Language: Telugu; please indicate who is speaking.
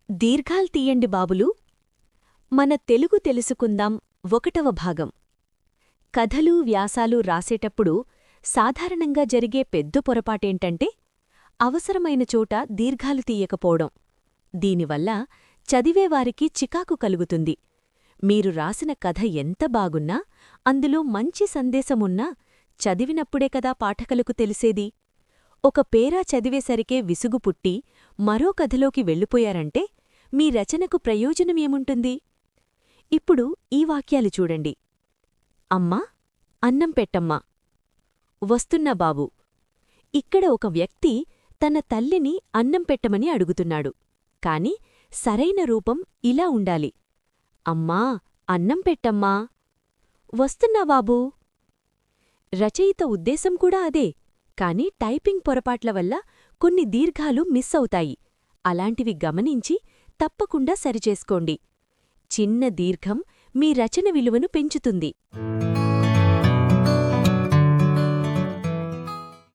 Speaker 1: దీర్ఘాల్ తీయండి బాబులు. మన తెలుగు తెలుసుకుందాం 1వ భాగం. కథలు వ్యాసాలు రాసేటప్పుడు సాధారణంగా జరిగే పెద్ద పొరపాటేంటంటే అవసరమైన చోట దీర్ఘాలు తీయకపోవడం. దీనివల్ల చదివేవారికి చికాకు కలుగుతుంది. మీరు రాసిన కథ ఎంత బాగున్నా, అందులో మంచి సందేశమున్నా చదివినప్పుడే కదా పాఠకులకు తెలిసేది. ఒక పేరా చదివేసరికే విసుగు పుట్టి మరో కథలోకి వెళ్ళిపోయారంటే మీ రచనకు ప్రయోజనమేముంటుంది? ఇప్పుడు ఈ వాక్యాలు చూడండి. అమ్మా, అన్నం పెట్టమ్మా. వస్తున్నా బాబూ. ఇక్కడ ఒక వ్యక్తి తన తల్లిని అన్నం పెట్టమని అడుగుతున్నాడు. కాని సరైన రూపం ఇలా ఉండాలి. అమ్మా, అన్నం పెట్టమ్మా. వస్తున్నా బాబూ. రచయిత ఉద్దేశం కూడా అదే, కాని టైపింగ్ పొరపాట్ల వల్ల కొన్ని దీర్ఘాలు మిస్ అవుతాయి. అలాంటివి గమనించి తప్పకుండా సరిచేసుకోండి. చిన్న దీర్ఘం మీ రచన విలువను పెంచుతుంది.